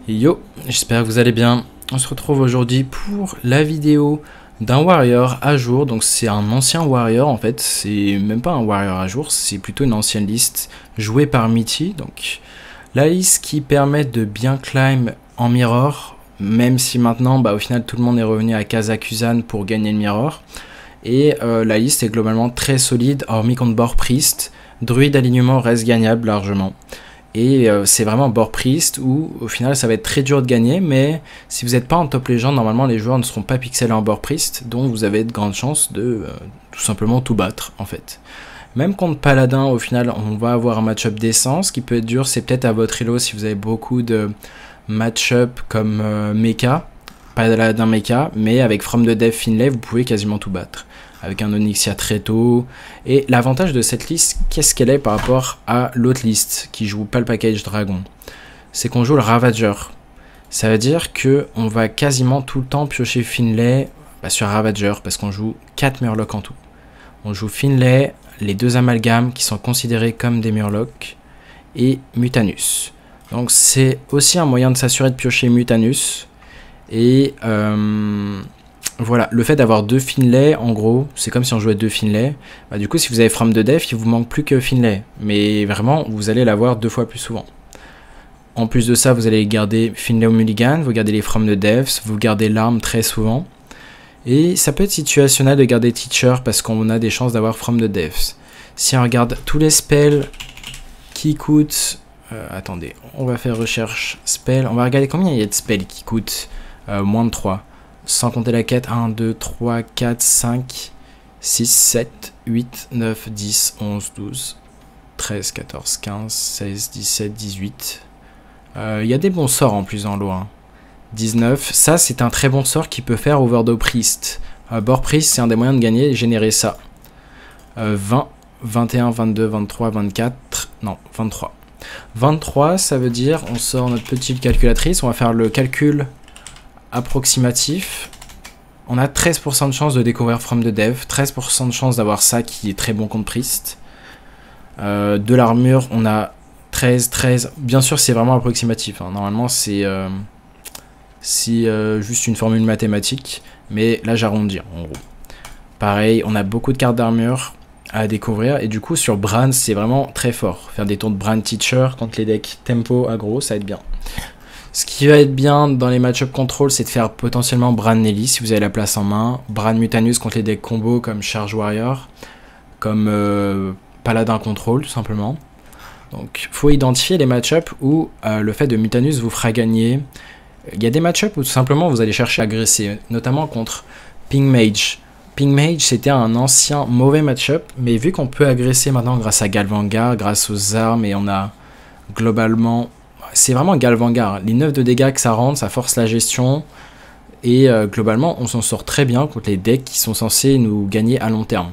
Yo, j'espère que vous allez bien. On se retrouve aujourd'hui pour la vidéo d'un warrior à jour. Donc c'est un ancien warrior en fait, c'est même pas un warrior à jour, c'est plutôt une ancienne liste jouée par Mitty. Donc la liste qui permet de bien climb en mirror, même si maintenant au final tout le monde est revenu à Kazakusan pour gagner le mirror. Et la liste est globalement très solide, hormis contre Boar Priest. Druide alignement reste gagnable largement. Et c'est vraiment Boar Priest où au final ça va être très dur de gagner, mais si vous n'êtes pas en top légende, normalement les joueurs ne seront pas pixelés en Boar Priest, donc vous avez de grandes chances de tout simplement tout battre en fait. Même contre Paladin, au final on va avoir un match-up décent. Ce qui peut être dur, c'est peut-être à votre elo si vous avez beaucoup de match-up comme Mecha, Paladin Mecha, mais avec From the Dev Finlay vous pouvez quasiment tout battre. Avec un Onyxia très tôt. Et l'avantage de cette liste, qu'est-ce qu'elle est par rapport à l'autre liste qui joue pas le package dragon? C'est qu'on joue le Ravager. Ça veut dire que on va quasiment tout le temps piocher Finlay sur Ravager parce qu'on joue 4 Murlocs en tout. On joue Finlay, les deux amalgames qui sont considérés comme des Murlocs et Mutanus. Donc c'est aussi un moyen de s'assurer de piocher Mutanus. Et voilà, le fait d'avoir deux Finlay, en gros, c'est comme si on jouait deux Finlay. Du coup, si vous avez From the Dev, il vous manque plus que Finlay. Mais vraiment, vous allez l'avoir 2 fois plus souvent. En plus de ça, vous allez garder Finlay au mulligan, vous gardez les From the Devs, vous gardez l'arme très souvent. Et ça peut être situationnel de garder Teacher parce qu'on a des chances d'avoir From the Devs. Si on regarde tous les spells qui coûtent... attendez, on va faire recherche spell. On va regarder combien il y a de spells qui coûtent moins de 3. Sans compter la quête, 1, 2, 3, 4, 5, 6, 7, 8, 9, 10, 11, 12, 13, 14, 15, 16, 17, 18. Il y a des bons sorts en plus dans l'eau. 19, ça c'est un très bon sort qui peut faire Overdose Priest. Boar Priest, c'est un des moyens de gagner et générer ça. 20, 21, 22, 23, 24, non, 23. 23, ça veut dire, on sort notre petite calculatrice, on va faire le calcul approximatif. On a 13% de chance de découvrir From the Dev, 13% de chance d'avoir ça qui est très bon contre Priest. De l'armure, on a 13. Bien sûr, c'est vraiment approximatif. Normalement, c'est juste une formule mathématique, mais là, j'arrondis en gros. Pareil, on a beaucoup de cartes d'armure à découvrir, et du coup, sur Bran, c'est vraiment très fort. Faire des tours de Bran Teacher contre les decks tempo aggro, ça va être bien. Ce qui va être bien dans les match-up control, c'est de faire potentiellement Bran Nelly si vous avez la place en main. Bran Mutanus contre les decks combo comme Charge Warrior, comme Paladin Control tout simplement. Donc faut identifier les match-up où le fait de Mutanus vous fera gagner. Il y a des match-up où tout simplement vous allez chercher à agresser, notamment contre Ping Mage. Ping Mage c'était un ancien mauvais match-up, mais vu qu'on peut agresser maintenant grâce à Galvangar, grâce aux armes, et on a globalement... C'est vraiment Galvangar, les 9 de dégâts que ça rend, ça force la gestion. Et globalement, on s'en sort très bien contre les decks qui sont censés nous gagner à long terme.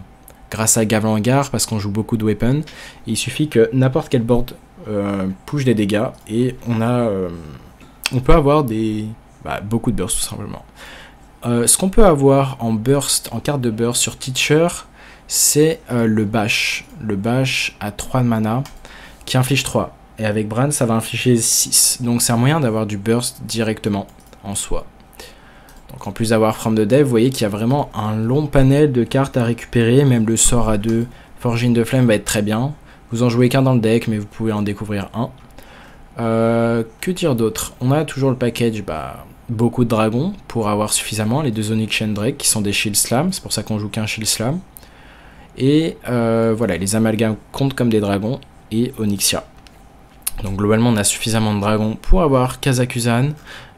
Grâce à Galvangar, parce qu'on joue beaucoup de weapons, il suffit que n'importe quel board push des dégâts. Et on peut avoir beaucoup de burst tout simplement. Ce qu'on peut avoir en burst, en carte de burst sur Teacher, c'est le bash. Le bash à 3 de mana qui inflige 3. Et avec Bran, ça va infliger 6. Donc c'est un moyen d'avoir du burst directement en soi. Donc en plus d'avoir From the Dev, vous voyez qu'il y a vraiment un long panel de cartes à récupérer. Même le sort à 2, Forging de Flame va être très bien. Vous en jouez qu'un dans le deck, mais vous pouvez en découvrir un. Que dire d'autre? On a toujours le package, beaucoup de dragons pour avoir suffisamment. Les deux Onyx Chain Drake qui sont des Shield Slam. C'est pour ça qu'on joue qu'un Shield Slam. Et voilà, les amalgames comptent comme des dragons. Et Onyxia. Donc globalement on a suffisamment de dragons pour avoir Kazakusan,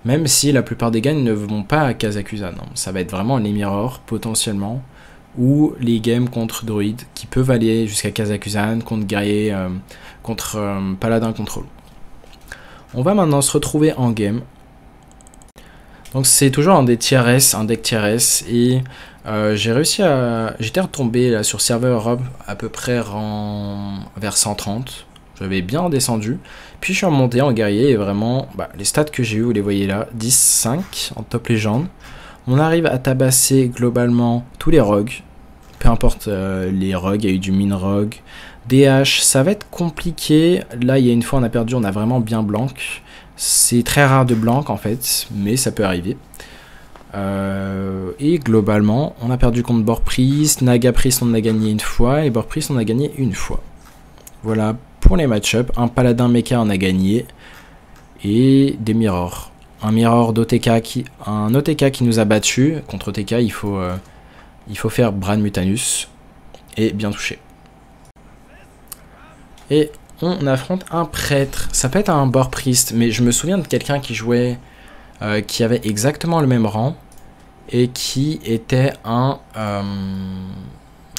même si la plupart des games ne vont pas à Kazakusan. Ça va être vraiment les mirrors potentiellement, ou les games contre Druid qui peuvent aller jusqu'à Kazakusan, contre guerrier, contre Paladin Control. On va maintenant se retrouver en game. Donc c'est toujours un des tiers S, un deck tiers S, et j'ai réussi à... J'étais retombé là, sur serveur Europe à peu près vers 130. J'avais bien descendu, puis je suis remonté en guerrier et vraiment, les stats que j'ai eu, vous les voyez là, 10-5 en top légende. On arrive à tabasser globalement tous les rogues, peu importe les rogues, il y a eu du min rogue, DH, ça va être compliqué. Là, il y a une fois on a perdu, on a vraiment bien blanc. C'est très rare de blanc en fait, mais ça peut arriver. Et globalement, on a perdu contre Board Priest, Naga Priest on a gagné une fois, et Board Priest on a gagné une fois. Voilà pour les match-up. Un Paladin Mecha on a gagné, et des Mirrors. Un Mirror d'OTK un OTK qui nous a battu. Contre OTK, il faut faire Bran Mutanus et bien toucher. Et on affronte un prêtre. Ça peut être un Board Priest, mais je me souviens de quelqu'un qui jouait, qui avait exactement le même rang et qui était un.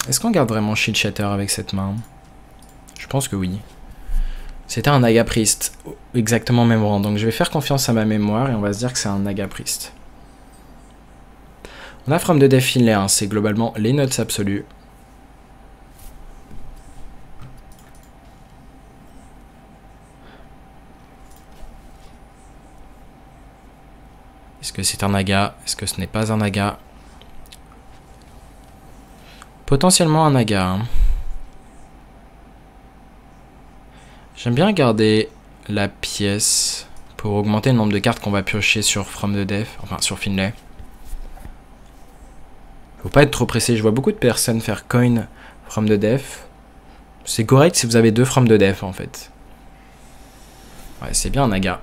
Est-ce qu'on garde vraiment Shield Shatter avec cette main? Je pense que oui. C'était un Naga Priest, exactement même rang. Donc je vais faire confiance à ma mémoire et on va se dire que c'est un Naga Priest. On a From the Death Finlay, hein, c'est globalement les notes absolues. Est-ce que c'est un Naga? Est-ce que ce n'est pas un Naga? Potentiellement un Naga. Hein. J'aime bien garder la pièce pour augmenter le nombre de cartes qu'on va piocher sur From the Death, enfin sur Finlay. Faut pas être trop pressé, je vois beaucoup de personnes faire coin From the Death. C'est correct si vous avez 2 From the Death en fait. Ouais, c'est bien un Naga.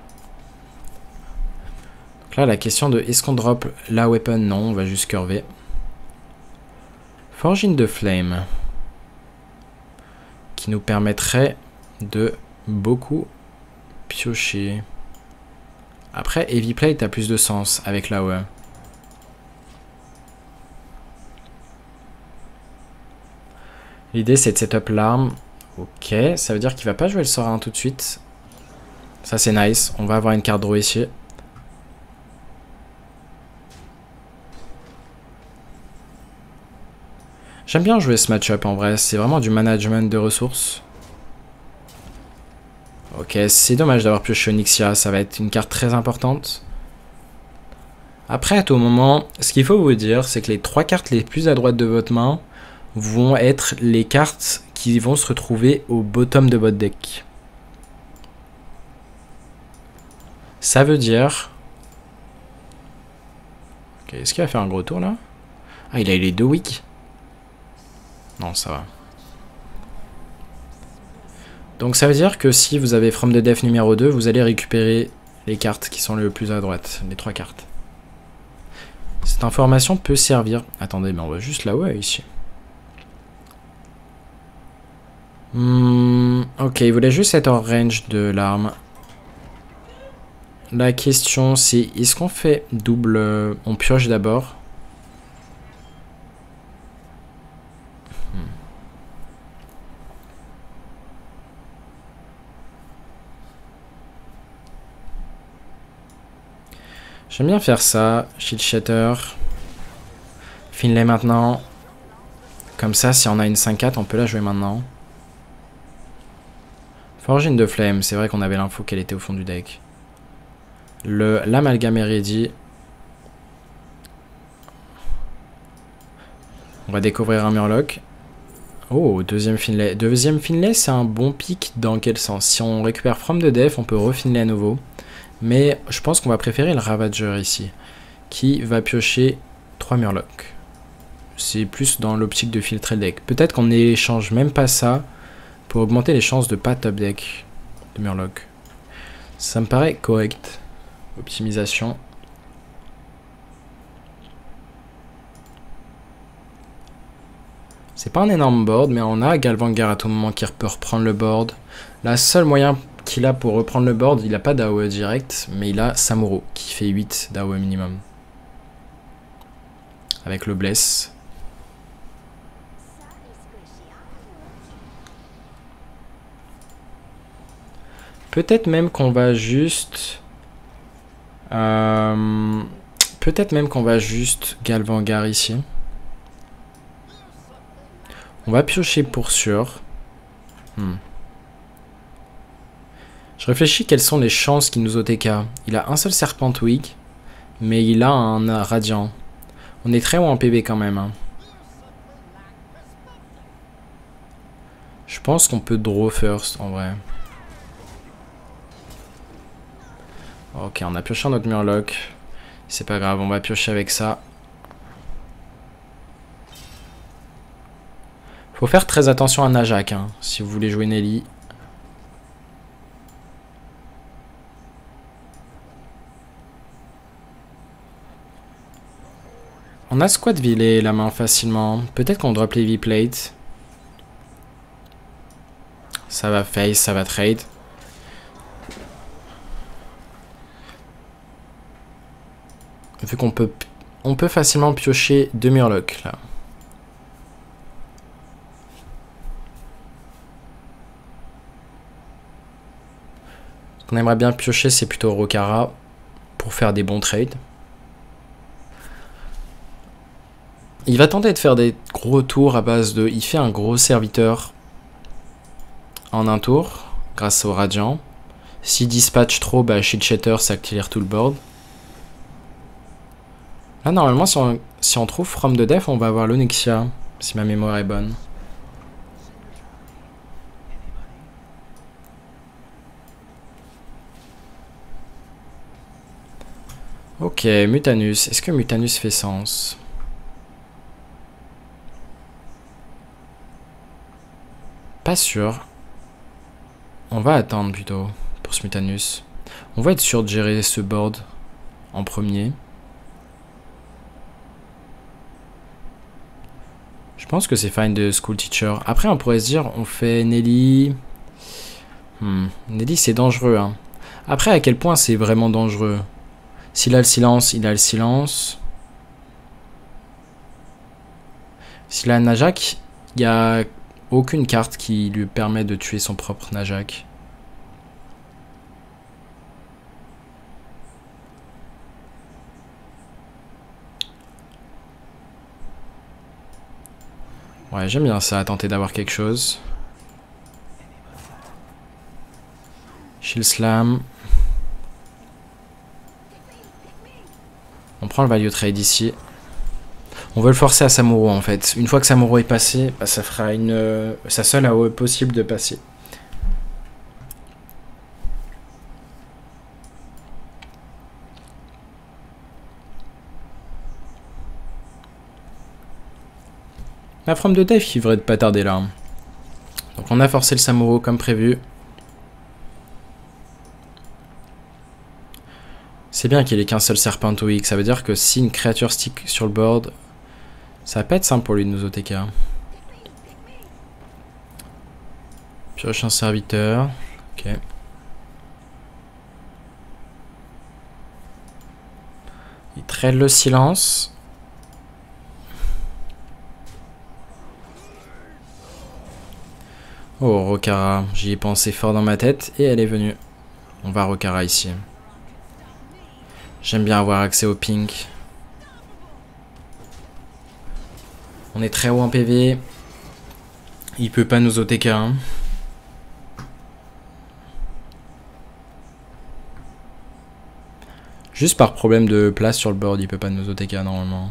Donc là, la question de est-ce qu'on drop la weapon? Non, on va juste curver. Forge in the Flame. Qui nous permettrait de beaucoup piocher. Après, Heavy Plate a plus de sens avec l'AOE. L'idée c'est de setup l'arme. Ok, ça veut dire qu'il va pas jouer le sort 1 tout de suite. Ça c'est nice, on va avoir une carte draw ici. J'aime bien jouer ce match-up en vrai, c'est vraiment du management de ressources. Ok, c'est dommage d'avoir pioché Onyxia, ça va être une carte très importante. Après, à tout moment, ce qu'il faut vous dire, c'est que les 3 cartes les plus à droite de votre main vont être les cartes qui vont se retrouver au bottom de votre deck. Ça veut dire... Ok, est-ce qu'il va faire un gros tour là? Ah, il a eu les 2 wicks. Non, ça va. Donc ça veut dire que si vous avez From the Death numéro 2, vous allez récupérer les cartes qui sont le plus à droite, les 3 cartes. Cette information peut servir... Attendez, mais on va juste là-haut ici. Ok, il voulait juste être hors range de l'arme. La question c'est, est-ce qu'on fait double... On pioche d'abord. J'aime bien faire ça. Shield Shatter. Finlay maintenant. Comme ça, si on a une 5-4, on peut la jouer maintenant. Forge in the Flame, c'est vrai qu'on avait l'info qu'elle était au fond du deck. L'amalgame est ready. On va découvrir un Murloc. Oh, deuxième Finlay. Deuxième Finlay, c'est un bon pick dans quel sens? Si on récupère From the Death, on peut refinlay à nouveau. Mais je pense qu'on va préférer le Ravager ici, qui va piocher 3 Murlocs. C'est plus dans l'optique de filtrer le deck. Peut-être qu'on n'échange même pas ça pour augmenter les chances de pas top deck de Murloc. Ça me paraît correct. Optimisation. C'est pas un énorme board, mais on a Galvangar à tout moment qui peut reprendre le board. La seule moyen qu'il a pour reprendre le board, il n'a pas d'AOE direct, mais il a Samuro qui fait 8 d'AOE minimum. Avec le Bless. Peut-être même qu'on va juste... Peut-être même qu'on va juste Galvangar ici. On va piocher pour sûr. Je réfléchis quelles sont les chances qu'il nous OTK. Il a un seul Serpent Weak, mais il a un Radiant. On est très haut en PV quand même. Hein. Je pense qu'on peut draw first en vrai. Ok, on a pioché notre Murloc. C'est pas grave, on va piocher avec ça. Faut faire très attention à Najak, hein, si vous voulez jouer Nelly. On a Squadville la main facilement. Peut-être qu'on drop les V-Plate. Ça va face, ça va trade. Vu qu'on peut facilement piocher 2 Murlocs là. Ce qu'on aimerait bien piocher, c'est plutôt Rokara pour faire des bons trades. Il va tenter de faire des gros tours à base de... Il fait un gros serviteur en un tour grâce au Radiant. S'il dispatch trop, bah Shield Shatter, ça clear tout le board. Là, normalement, si on trouve From the Def, on va avoir l'Onyxia, si ma mémoire est bonne. Ok, Mutanus. Est-ce que Mutanus fait sens? Pas sûr. On va attendre plutôt pour ce Mutanus. On va être sûr de gérer ce board en premier. Je pense que c'est fine de School Teacher. Après, on pourrait se dire, on fait Nelly. Nelly, c'est dangereux. Hein. Après, à quel point c'est vraiment dangereux? S'il a le silence, il a le silence. S'il a Najak, il n'y a aucune carte qui lui permet de tuer son propre Najak. Ouais, j'aime bien ça, tenter d'avoir quelque chose. Shield Slam. On prend le value trade ici. On veut le forcer à Samuro en fait. Une fois que Samuro est passé, bah, ça fera sa seule AOE possible de passer. La From de Def, il devrait pas tarder là. Donc on a forcé le Samuro comme prévu. C'est bien qu'il ait qu'un seul Serpentoïque. Ça veut dire que si une créature stick sur le board, ça va pas être simple pour lui de nous OTK. Pioche un serviteur. Ok. Il trade le silence. Oh, Rokara. J'y ai pensé fort dans ma tête et elle est venue. On va Rokara ici. J'aime bien avoir accès au pink. On est très haut en PV. Il peut pas nous OTK. Hein. Juste par problème de place sur le board, il peut pas nous OTK normalement.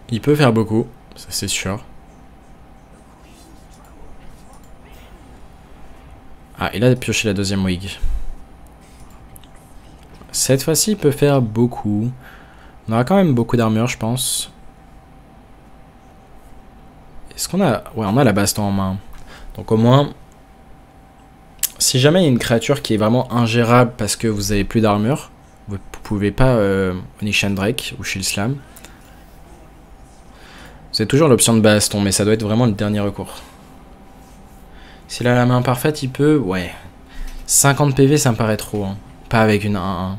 Il peut faire beaucoup, ça c'est sûr. Ah, il a pioché la deuxième wig. Cette fois-ci, il peut faire beaucoup. On aura quand même beaucoup d'armure, je pense. Est-ce qu'on a... Ouais, on a la baston en main. Donc au moins... Si jamais il y a une créature qui est vraiment ingérable parce que vous avez plus d'armure, vous pouvez pas Onishan Drake ou Shield Slam. Vous avez toujours l'option de baston, mais ça doit être vraiment le dernier recours. S'il a la main parfaite, il peut... Ouais. 50 PV, ça me paraît trop. Hein. Pas avec une 1-1.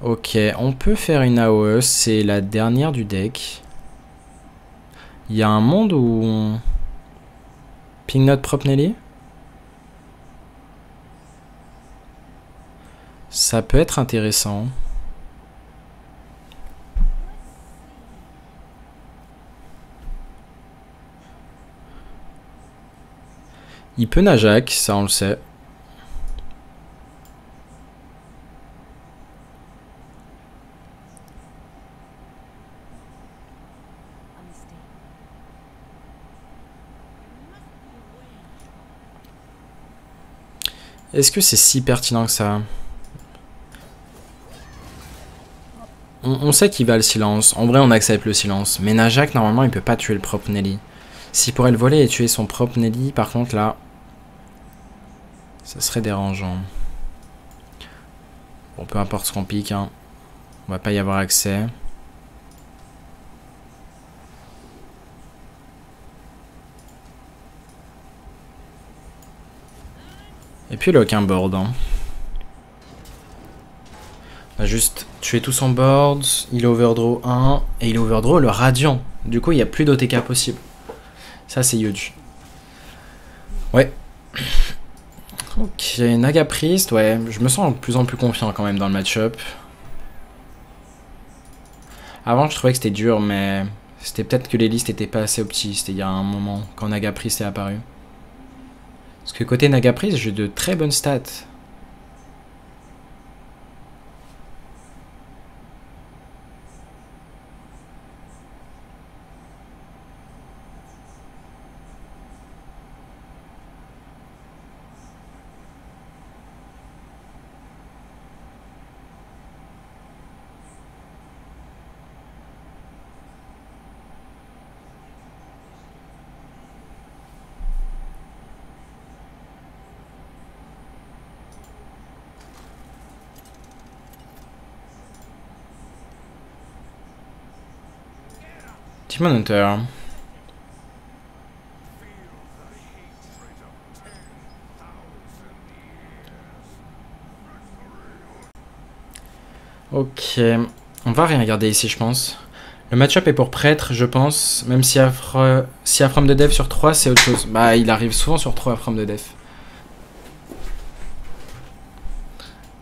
Ok, on peut faire une AOE. C'est la dernière du deck. Il y a un monde où... Ping Note Prop Nelly. Ça peut être intéressant. Il peut Najak, ça on le sait. Est-ce que c'est si pertinent que ça? On sait qu'il va le silence. En vrai, on accepte le silence. Mais Najak, normalement, il peut pas tuer le propre Nelly. S'il pourrait le voler et tuer son propre Nelly, par contre, là, ça serait dérangeant. Bon, peu importe ce qu'on pique, hein. On va pas y avoir accès. Et puis, il a aucun board, hein. On va juste tuer tout son board. Il overdraw 1. Et il overdraw le radiant. Du coup, il n'y a plus d'OTK possible. Ça, c'est huge. Ouais. Ok, Naga Priest, ouais. Je me sens de plus en plus confiant quand même dans le match-up. Avant, je trouvais que c'était dur, mais c'était peut-être que les listes étaient pas assez opti. C'était il y a un moment, quand Naga Priest est apparu. Parce que côté Naga Priest, j'ai de très bonnes stats. Demon Hunter. Ok, on va rien regarder ici, je pense. Le match-up est pour prêtre, je pense. Même si From de Dev sur 3, c'est autre chose. Bah, il arrive souvent sur 3 From de Dev.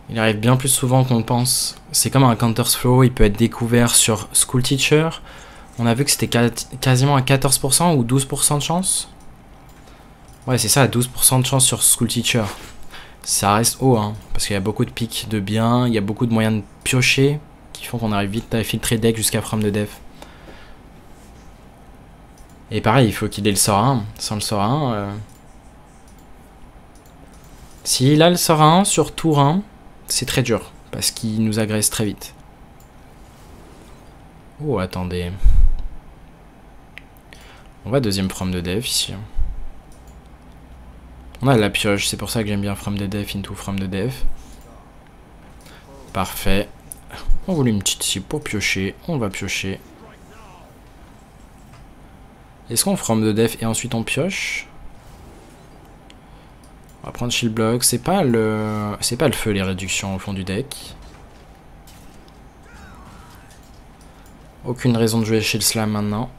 Il arrive bien plus souvent qu'on le pense. C'est comme un Counter's Flow, il peut être découvert sur School Teacher. On a vu que c'était quasiment à 14% ou 12% de chance. Ouais, c'est ça, 12% de chance sur School Teacher. Ça reste haut, hein, parce qu'il y a beaucoup de pics de biens, il y a beaucoup de moyens de piocher qui font qu'on arrive vite à filtrer deck jusqu'à From de Dev. Et pareil, il faut qu'il ait le sort 1. Sans le sort 1... S'il a le sort 1 sur tour 1, c'est très dur, parce qu'il nous agresse très vite. Oh, attendez. On va deuxième From de Dev ici. On a la pioche, c'est pour ça que j'aime bien From de Dev into From de Dev. Parfait. On voulait une petite cible pour piocher. On va piocher. Est-ce qu'on From de Dev et ensuite on pioche? On va prendre Shield Block. C'est pas le feu les réductions au fond du deck. Aucune raison de jouer Shield Slam maintenant.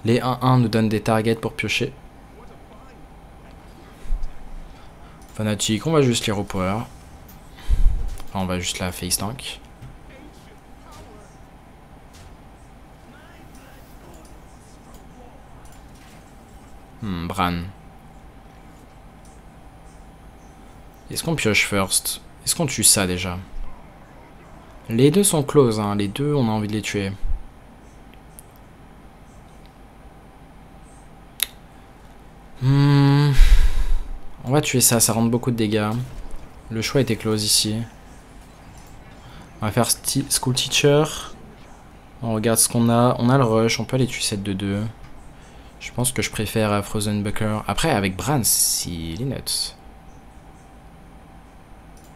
Les 1-1 nous donnent des targets pour piocher. Fanatic, on va juste les repower. Enfin, on va juste la face tank. Bran. Est-ce qu'on pioche first? Est-ce qu'on tue ça déjà? Les deux sont close, hein. Les deux, on a envie de les tuer. On va tuer ça, ça rend beaucoup de dégâts. Le choix était close ici. On va faire School Teacher. On regarde ce qu'on a. On a le rush, on peut aller tuer cette de 2. Je pense que je préfère Frozen Bucker. Après, avec Bran, il est nuts.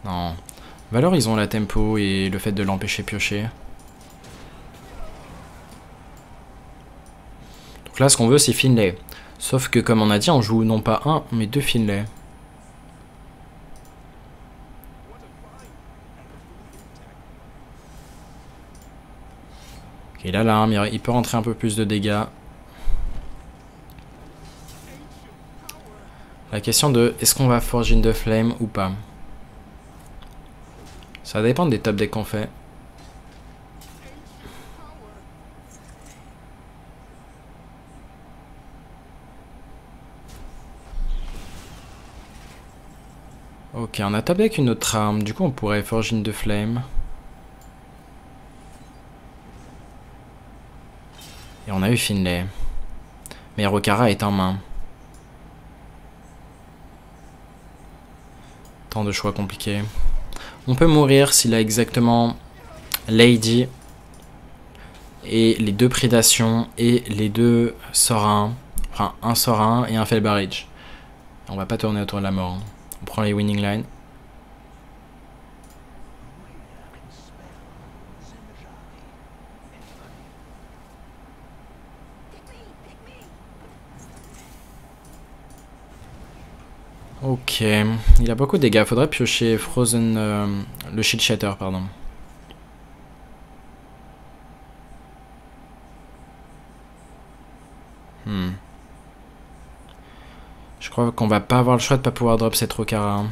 Non. Valorisons la tempo et le fait de l'empêcher piocher. Donc là, ce qu'on veut, c'est Finlay. Sauf que, comme on a dit, on joue non pas un, mais 2 Finlay. Ok, l'alarme, il peut rentrer un peu plus de dégâts. La question de est-ce qu'on va Forge in the Flame ou pas? Ça dépend des top decks qu'on fait. Ok, on a top deck une autre arme. Du coup, on pourrait Forge in the Flame. Et on a eu Finlay. Mais Rokara est en main. Tant de choix compliqués. On peut mourir s'il a exactement Lady et les 2 prédations et les 2 sorts 1. Enfin, un sort 1 et un Felbarage. On va pas tourner autour de la mort. Hein. On prend les winning lines. Ok, il a beaucoup de dégâts. Faudrait piocher Frozen, le Shield Shatter, pardon. Je crois qu'on va pas avoir le choix de pas pouvoir drop cette Rokara. Hein.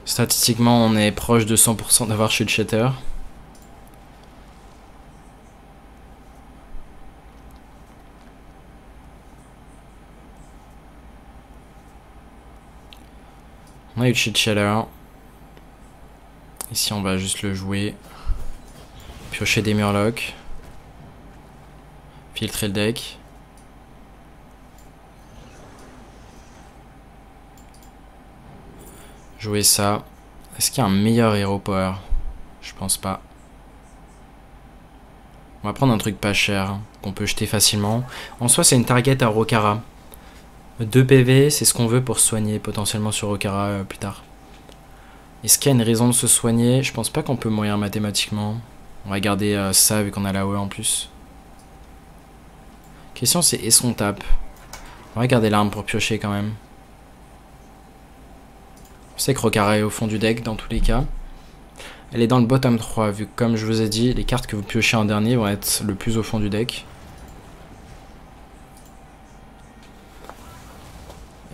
Statistiquement, on est proche de 100% d'avoir Shield Shatter. On a eu le Shield Shatter. Ici, on va juste le jouer. Piocher des Murlocs. Filtrer le deck. Jouer ça. Est-ce qu'il y a un meilleur Hero Power? Je pense pas. On va prendre un truc pas cher, qu'on peut jeter facilement. En soi, c'est une target à Rokara. 2 PV, c'est ce qu'on veut pour se soigner potentiellement sur Rokara plus tard. Est-ce qu'il y a une raison de se soigner? Je pense pas qu'on peut mourir mathématiquement. On va garder ça vu qu'on a la AOE en plus. Question c'est est-ce qu'on tape? On va garder l'arme pour piocher quand même. On sait que Rokara est au fond du deck dans tous les cas. Elle est dans le bottom 3 vu que comme je vous ai dit, les cartes que vous piochez en dernier vont être le plus au fond du deck.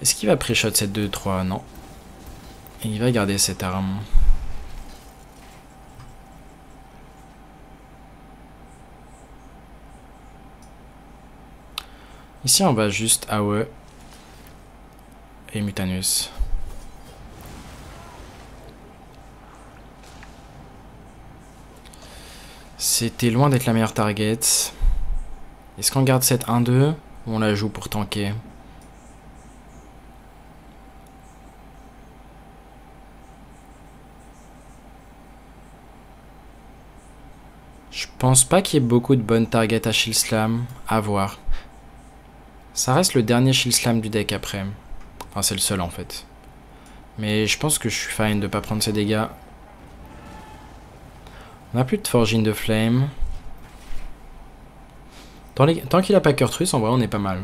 Est-ce qu'il va pré-shot cette 2-3? Non. Et il va garder cette arme. Ici on va juste AOE et Mutanus. C'était loin d'être la meilleure target. Est-ce qu'on garde cette 1-2 ou on la joue pour tanker? Je pense pas qu'il y ait beaucoup de bonnes targets à Shield Slam à voir. Ça reste le dernier Shield Slam du deck après. Enfin, c'est le seul en fait. Mais je pense que je suis fine de pas prendre ces dégâts. On n'a plus de Forging de Flame. Tant qu'il a pas Kurtrus, en vrai, on est pas mal.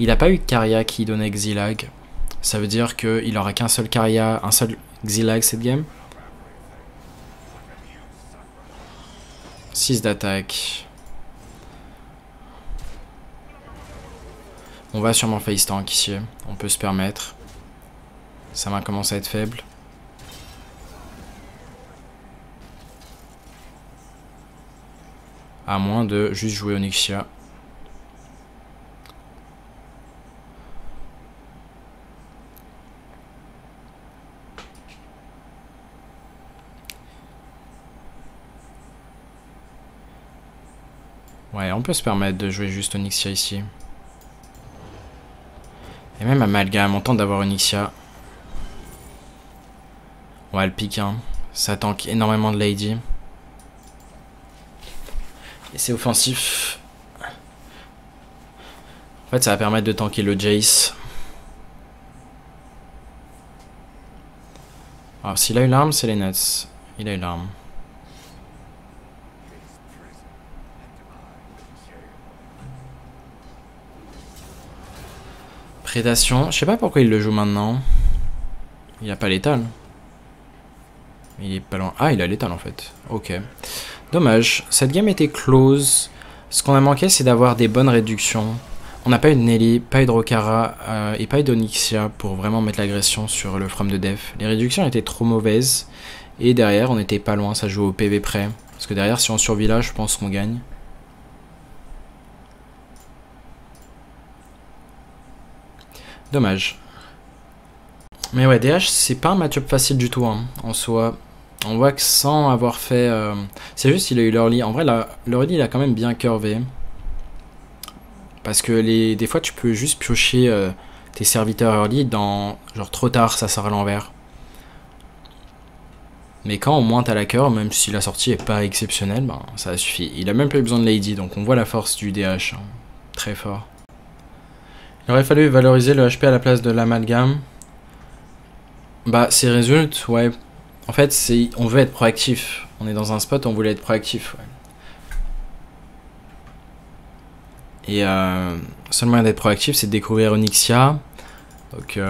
Il a pas eu Karya qui donnait Xilag. Ça veut dire qu'il aura qu'un seul Karya, un seul Xilag cette game. 6 d'attaque. On va sûrement face tank ici. On peut se permettre. Sa main commence à être faible. À moins de juste jouer Onyxia. Ouais, on peut se permettre de jouer juste Onyxia ici. Et même Amalgame, on tente d'avoir Onyxia. Ouais, le pique, hein. Ça tank énormément de Lady. Et c'est offensif. En fait, ça va permettre de tanker le Jace. Alors, s'il a eu l'arme, c'est les nuts. Il a eu l'arme. Prédation. Je sais pas pourquoi il le joue maintenant. Il a pas l'étal. Il est pas loin. Ah, il a l'étal en fait. Ok. Dommage. Cette game était close. Ce qu'on a manqué, c'est d'avoir des bonnes réductions. On n'a pas eu de Nelly, pas eu de Rokara et pas eu d'Onyxia pour vraiment mettre l'agression sur le From de Def. Les réductions étaient trop mauvaises. Et derrière, on n'était pas loin. Ça joue au PV près. Parce que derrière, si on survit là, je pense qu'on gagne. Dommage. Mais ouais, DH, c'est pas un match-up facile du tout, hein, en soi. On voit que sans avoir fait... c'est juste qu'il a eu l'early. En vrai, l'early, il a quand même bien curvé. Parce que des fois, tu peux juste piocher tes serviteurs early dans... Genre trop tard, ça sort à l'envers. Mais quand au moins t'as la curve, même si la sortie est pas exceptionnelle, ben, ça suffit. Il a même pas eu besoin de Lady, donc on voit la force du DH. Hein. Très fort. Il aurait fallu valoriser le HP à la place de l'amalgame. Bah, ces résultats, ouais. En fait, on veut être proactif. On est dans un spot, on voulait être proactif. Ouais. Et seul moyen d'être proactif, c'est de découvrir Onyxia. Donc,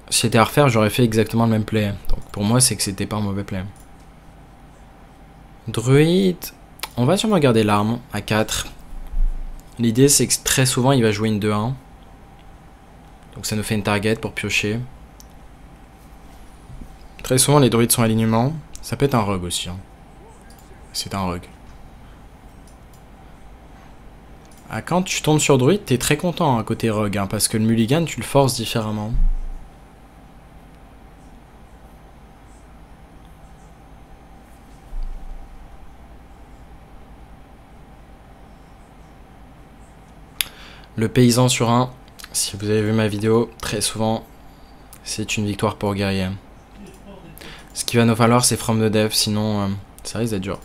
si c'était à refaire, j'aurais fait exactement le même play. Donc, pour moi, c'est que c'était pas un mauvais play. Druide, on va sûrement garder l'arme à 4. L'idée, c'est que très souvent, il va jouer une 2-1. Donc, ça nous fait une target pour piocher. Très souvent, les druides sont alignement. Ça peut être un rogue aussi. Hein. C'est un rogue. Ah, quand tu tombes sur druide, t'es très content à côté rogue, hein, parce que le mulligan, tu le forces différemment. Le paysan sur 1, si vous avez vu ma vidéo, très souvent, c'est une victoire pour guerrier. Ce qui va nous falloir, c'est From the Dev, sinon ça risque d'être dur.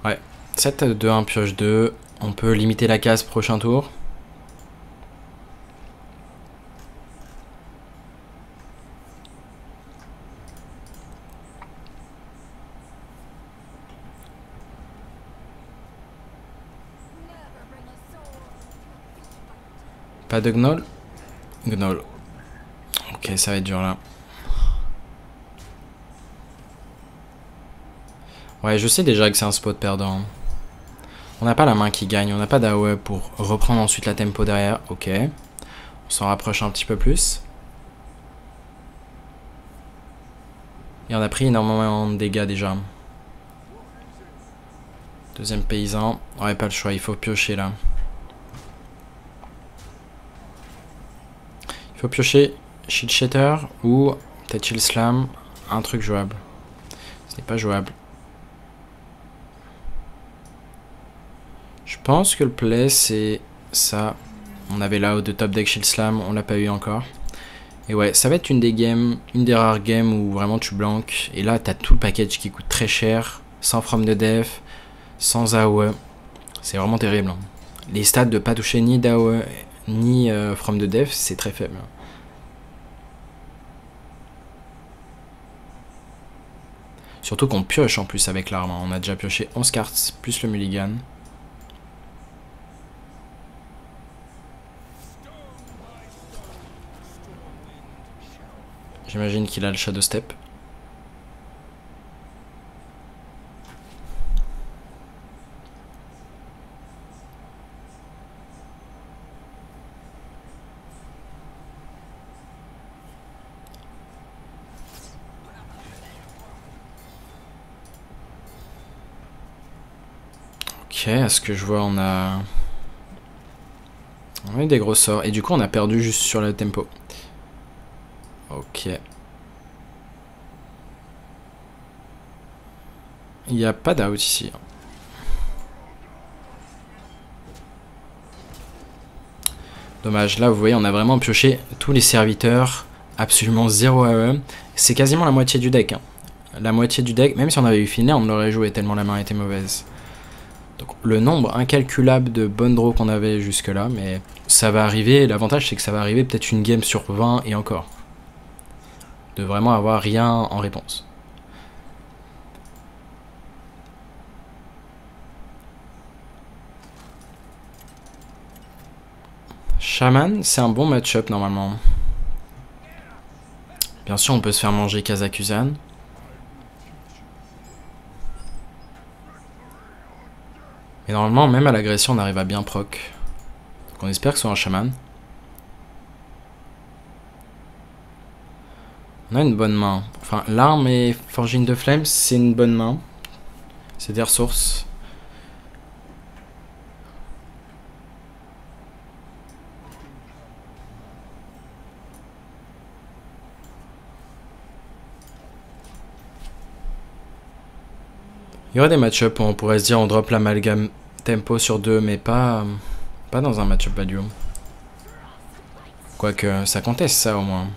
Ouais, 7 2 1 pioche 2, on peut limiter la case prochain tour. Pas de gnoll? Gnoll. Ok, ça va être dur là. Ouais, je sais déjà que c'est un spot perdant. On n'a pas la main qui gagne, on n'a pas d'AOE pour reprendre ensuite la tempo derrière. Ok. On s'en rapproche un petit peu plus. Et on a pris énormément de dégâts déjà. Deuxième paysan. Ouais, pas le choix, il faut piocher là. Il faut piocher Shield Shatter ou peut-être Shield Slam. Un truc jouable. Ce n'est pas jouable. Je pense que le play c'est ça. On avait là de top deck Shield Slam, on l'a pas eu encore. Et ouais, ça va être une des rares games où vraiment tu blanques. Et là, t'as tout le package qui coûte très cher, sans From the Dev, sans AOE. C'est vraiment terrible. Hein. Les stats de pas toucher ni d'AOE ni From the Dev, c'est très faible. Surtout qu'on pioche en plus avec l'arme. On a déjà pioché 11 cartes, plus le mulligan. J'imagine qu'il a le Shadow Step. Ok, à ce que je vois, on a eu des gros sorts. Et du coup, on a perdu juste sur le tempo. Ok. Il n'y a pas d'out ici. Dommage. Là, vous voyez, on a vraiment pioché tous les serviteurs. Absolument 0 AE. C'est quasiment la moitié du deck. Hein. La moitié du deck, même si on avait eu Finlay, on l'aurait joué tellement la main était mauvaise. Donc le nombre incalculable de bonnes draws qu'on avait jusque là, mais ça va arriver, l'avantage c'est que ça va arriver peut-être une game sur 20 et encore. De vraiment avoir rien en réponse. Shaman, c'est un bon match-up normalement. Bien sûr on peut se faire manger Kazakusan. Et normalement, même à l'agression, on arrive à bien proc. Donc on espère que ce soit un chaman. On a une bonne main. Enfin, l'arme et Forging de Flame, c'est une bonne main. C'est des ressources. Il y aurait des match-up où on pourrait se dire on drop l'amalgame tempo sur 2, mais pas dans un match-up value. Quoique ça conteste ça au moins.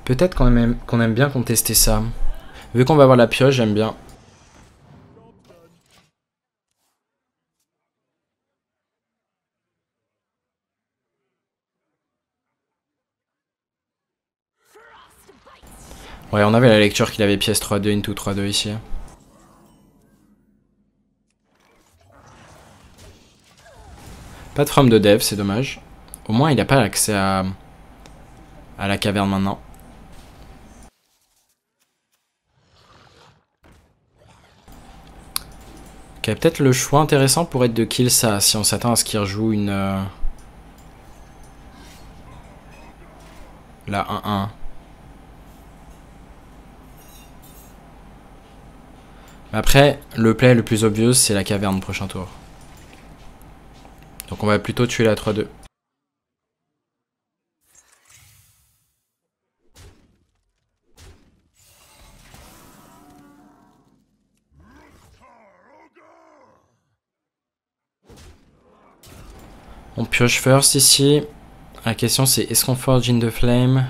Peut-être qu'on aime bien contester ça. Vu qu'on va avoir la pioche, j'aime bien. Ouais, on avait la lecture qu'il avait pièce 3-2 into 3-2 ici. Pas de from de dev, c'est dommage. Au moins, il n'a pas accès à la caverne maintenant. Ok, peut-être le choix intéressant pour être de kill ça, si on s'attend à ce qu'il rejoue une... la 1-1. Après, le play le plus obvious, c'est la caverne prochain tour. Donc on va plutôt tuer la 3-2. On pioche first ici. La question c'est est-ce qu'on forge in the flame?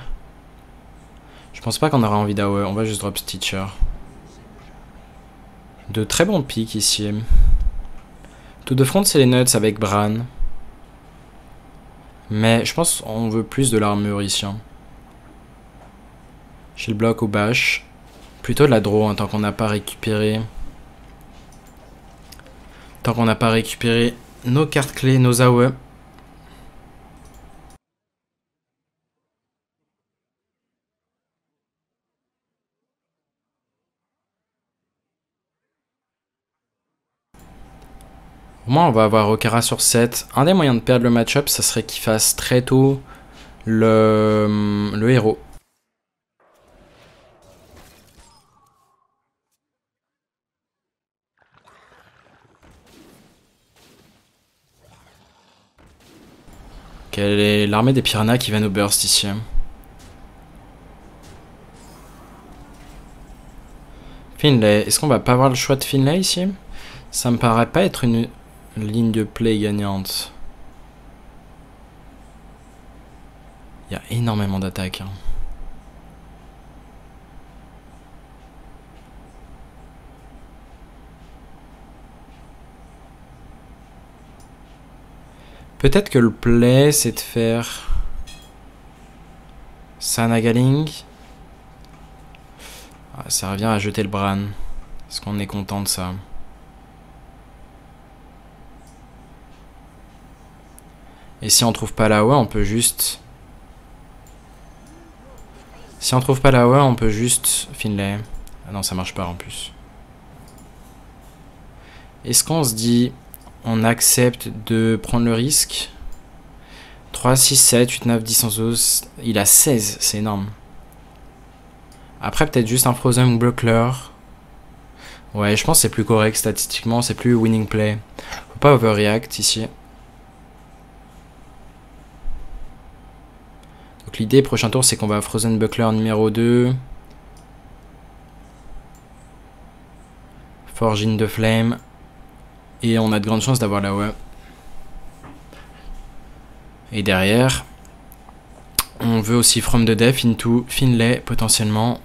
Je pense pas qu'on aura envie d'AOE, on va juste drop Stitcher. De très bons pics ici. Tout de front c'est les nuts avec Bran. Mais je pense qu'on veut plus de l'armure ici. Shield block ou bash. Plutôt de la draw, hein, tant qu'on n'a pas récupéré. Tant qu'on n'a pas récupéré nos cartes clés, nos AOE. Au moins on va avoir Okara sur 7. Un des moyens de perdre le match-up, ça serait qu'il fasse très tôt le héros. Quelle est l'armée des piranhas qui va nous burst ici? Finlay, est-ce qu'on va pas avoir le choix de Finlay ici? Ça me paraît pas être une ligne de play gagnante. Il y a énormément d'attaques. Hein. Peut-être que le play, c'est de faire Sanagaling. Ah, ça revient à jeter le Bran. Est-ce qu'on est content de ça? Et si on trouve pas la on peut juste... Si on trouve pas la on peut juste... Finlay. Ah non, ça marche pas en plus. Est-ce qu'on se dit... On accepte de prendre le risque? 3, 6, 7, 8, 9, 10, 11, 12... Il a 16, c'est énorme. Après, peut-être juste un Frozen Buckler. Ouais, je pense que c'est plus correct statistiquement, c'est plus winning play. Faut pas overreact ici. Donc l'idée, prochain tour, c'est qu'on va Frozen Buckler numéro 2. Forge in the Flame. Et on a de grandes chances d'avoir la ouais. Et derrière, on veut aussi From the Death into Finlay potentiellement.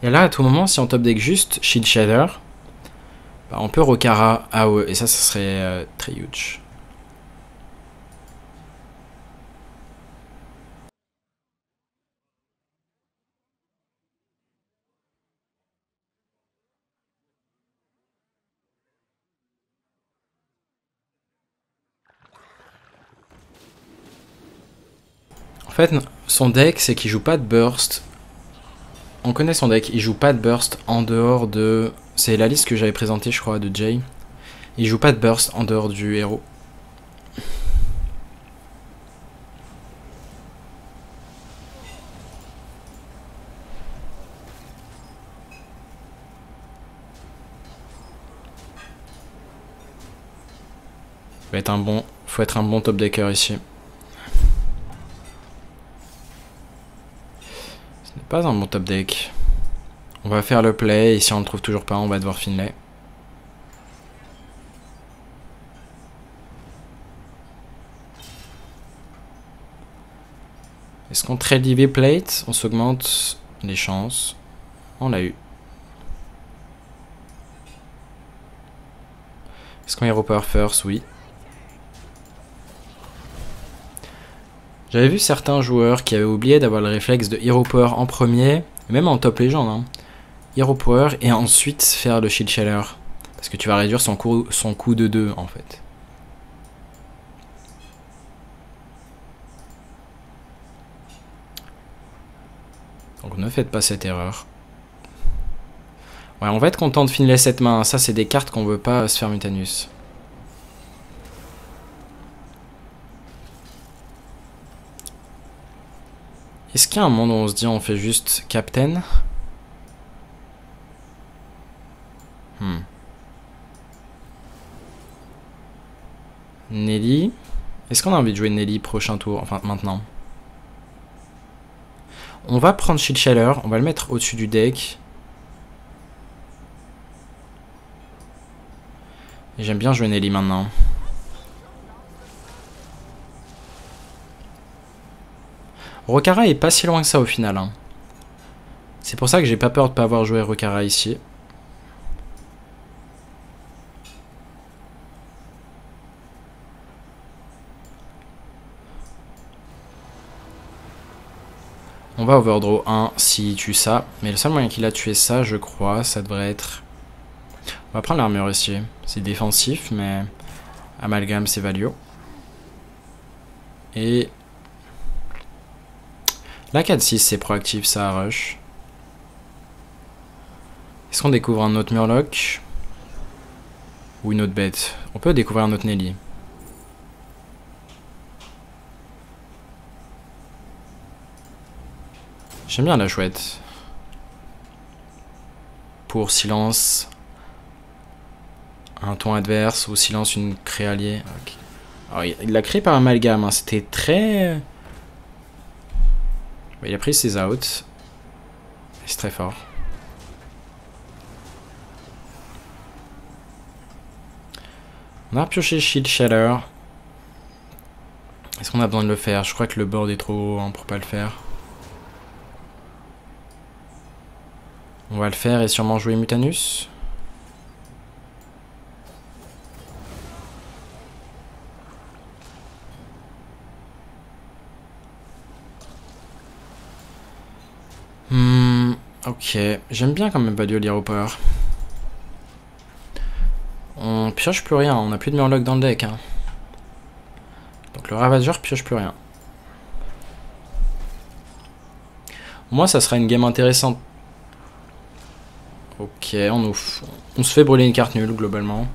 Et là, à tout moment, si on top deck juste Shield Shader, bah, on peut Rokara AOE. Et ça serait très huge. En fait, son deck, c'est qu'il joue pas de burst. On connaît son deck, il joue pas de burst en dehors de... C'est la liste que j'avais présentée, je crois, de Jay. Il joue pas de burst en dehors du héros. Faut être un bon top decker ici. Ce n'est pas un bon top deck. On va faire le play et si on ne trouve toujours pas, on va devoir Finlay. Est-ce qu'on trade l'IV plate? On s'augmente les chances. On l'a eu. Est-ce qu'on hero power first? Oui. J'avais vu certains joueurs qui avaient oublié d'avoir le réflexe de hero power en premier, même en top légende. Hein. Hero power et ensuite faire le shield shaller. Parce que tu vas réduire son coût de 2 en fait. Donc ne faites pas cette erreur. Ouais, on va être content de finir cette main. Ça, c'est des cartes qu'on veut pas se faire Mutanus. Est-ce qu'il y a un monde où on se dit on fait juste Captain? Nelly. Est-ce qu'on a envie de jouer Nelly prochain tour? Enfin, maintenant. On va prendre Shield Shaller. On va le mettre au-dessus du deck. J'aime bien jouer Nelly maintenant. Rokara est pas si loin que ça au final. Hein. C'est pour ça que j'ai pas peur de pas avoir joué Rokara ici. On va overdraw 1 s'il tue ça. Mais le seul moyen qu'il a tué ça, je crois, ça devrait être... On va prendre l'armure ici. C'est défensif, mais... Amalgame, c'est value. Et... La 4-6, c'est proactif, ça rush. Est-ce qu'on découvre un autre Murloc? Ou une autre bête? On peut découvrir un autre Nelly. J'aime bien la chouette. Pour silence un ton adverse ou silence une crée alliée. Okay. Alors, il l'a créé par amalgame, hein. C'était très... Il a pris ses outs. C'est très fort. On a pioché Shield Shatter. Est-ce qu'on a besoin de le faire? Je crois que le board est trop haut hein, pour pas le faire. On va le faire et sûrement jouer Mutanus. Ok, j'aime bien quand même Value Hero Power. On pioche plus rien, on n'a plus de Murloc dans le deck. Hein. Donc le Ravageur pioche plus rien. Moi, ça sera une game intéressante. Ok, on se fait brûler une carte nulle globalement.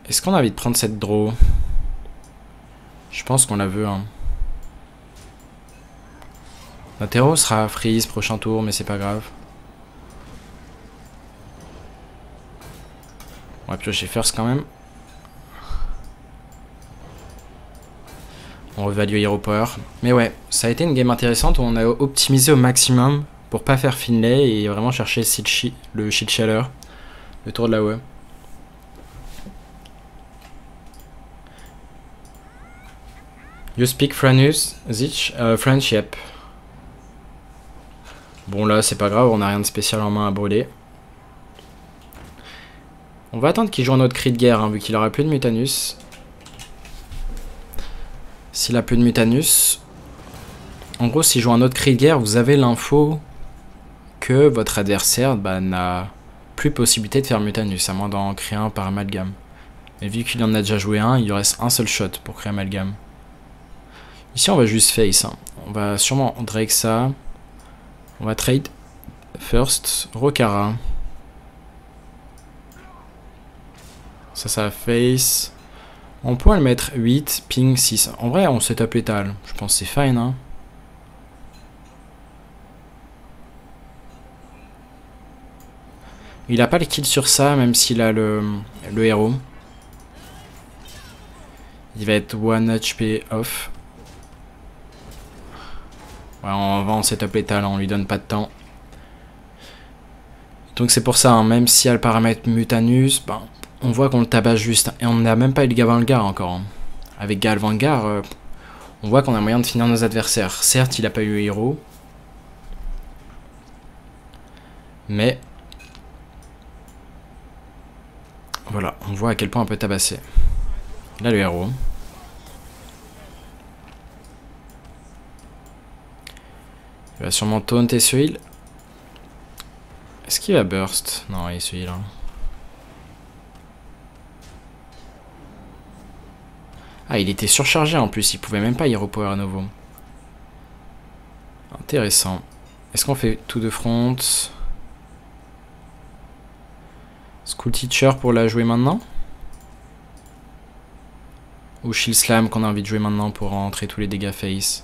Est-ce qu'on a envie de prendre cette draw? Je pense qu'on la veut. Hein. Notre héros sera freeze prochain tour, mais c'est pas grave. On va piocher first quand même. On revalue Hero Power. Mais ouais, ça a été une game intéressante où on a optimisé au maximum pour pas faire Finlay et vraiment chercher le Shield Shaller. Le tour de la UE. You speak Franus, French, yep. Bon là c'est pas grave, on a rien de spécial en main à brûler. On va attendre qu'il joue un autre cri de guerre, hein, vu qu'il aura plus de Mutanus. S'il a plus de Mutanus... En gros, s'il joue un autre cri de guerre, vous avez l'info que votre adversaire n'a plus possibilité de faire Mutanus, à moins d'en créer un par amalgame. Mais vu qu'il en a déjà joué un, il lui reste un seul shot pour créer amalgame. Ici on va juste face, hein. On va sûrement Drake ça. On va trade first Rokara. Ça va face. On pourrait le mettre 8, ping 6. En vrai on setup létal. Je pense que c'est fine hein. Il a pas le kill sur ça même s'il a le héros. Il va être 1 HP off. Ouais, on va en setup létal, on lui donne pas de temps. Donc c'est pour ça, hein, même si elle a le paramètre Mutanus, ben, on voit qu'on le tabasse juste. Et on n'a même pas eu le Galvangar encore. Hein. Avec Galvangar, on voit qu'on a moyen de finir nos adversaires. Certes, il n'a pas eu héros. Mais... voilà, on voit à quel point on peut tabasser. Là, le héros. Il va sûrement taunter ce heal. Est-ce qu'il va burst? Non, il est ce heal. Hein. Ah, il était surchargé en plus. Il pouvait même pas y repower à nouveau. Intéressant. Est-ce qu'on fait tout de front? School Teacher pour la jouer maintenant? Ou Shield Slam qu'on a envie de jouer maintenant pour rentrer tous les dégâts face?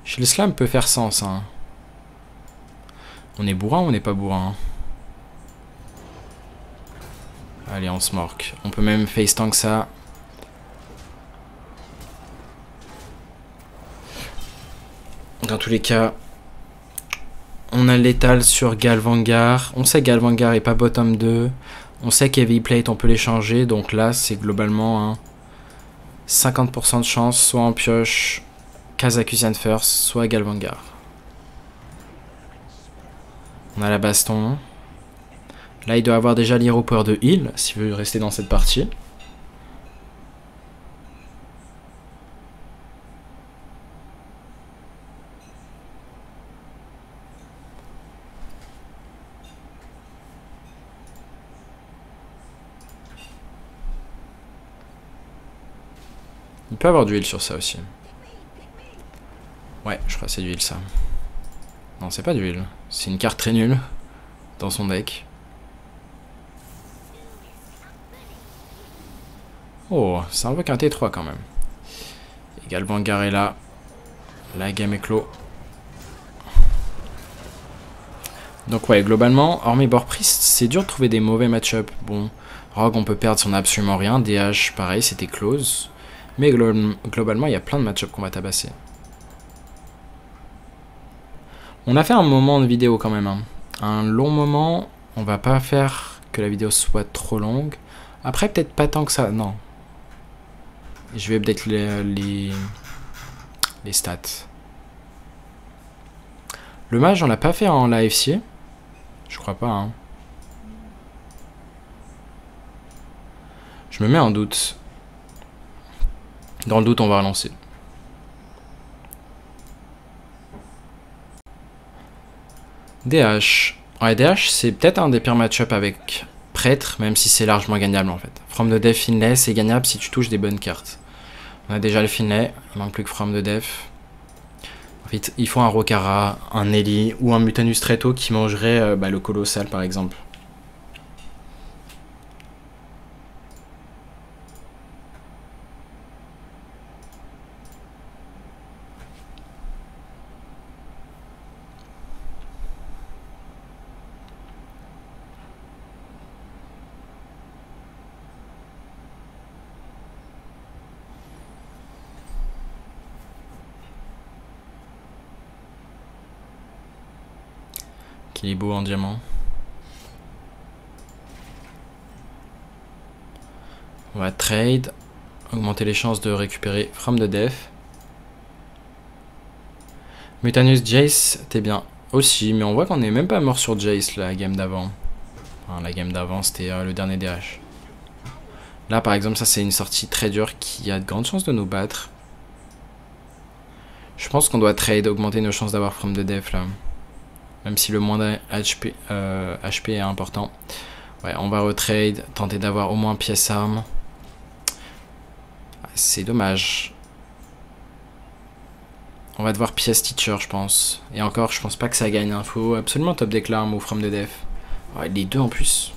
Shield Slam peut faire sens. Hein. On est bourrin ou on n'est pas bourrin? Allez, on se morque. On peut même face tank ça. Dans tous les cas, on a l'étal sur Galvangar. On sait que Galvangar est pas bottom 2. On sait qu'Heavy Plate, on peut les changer. Donc là, c'est globalement 50% de chance. Soit on pioche Kazakusian First, soit Galvangar. On a la baston. Là, il doit avoir déjà l'hero power de heal, s'il veut rester dans cette partie. Il peut avoir du heal sur ça aussi. Ouais, je crois que c'est du heal ça. Non, c'est pas du heal. C'est une carte très nulle dans son deck. Oh, ça invoque un T3 quand même. Et Galvangar est là. La game est clos. Donc ouais, globalement, hormis Board Priest, c'est dur de trouver des mauvais match-up. Bon, Rogue, on peut perdre si on a absolument rien. DH, pareil, c'était close. Mais globalement, il y a plein de match-up qu'on va tabasser. On a fait un moment de vidéo quand même. Hein. Un long moment. On va pas faire que la vidéo soit trop longue. Après, peut-être pas tant que ça. Non. Je vais update les stats. Le mage, on l'a pas fait en l'AFC. Je crois pas. Hein. Je me mets en doute. Dans le doute, on va relancer. DH. Ouais, DH, c'est peut-être un des pires match-up avec Prêtre, même si c'est largement gagnable en fait. From the Death Finlay, c'est gagnable si tu touches des bonnes cartes. On a déjà le Finlay, il manque plus que From the Death. En fait, il faut un Rokara, un Nelly ou un Mutanus très tôt qui mangerait le Colossal par exemple. Il est beau en diamant. On va trade. Augmenter les chances de récupérer From the Death. Mutanus Jace, t'es bien aussi. Mais on voit qu'on n'est même pas mort sur Jace la game d'avant. Enfin, la game d'avant, c'était le dernier DH. Là, par exemple, ça c'est une sortie très dure qui a de grandes chances de nous battre. Je pense qu'on doit trade, augmenter nos chances d'avoir From the Death là. Même si le moindre HP est important. Ouais, on va retrade, tenter d'avoir au moins pièce arme. C'est dommage. On va devoir pièce teacher, je pense. Et encore, je pense pas que ça gagne. Il faut absolument top deck l'arme ou From the Death. Ouais, les deux en plus.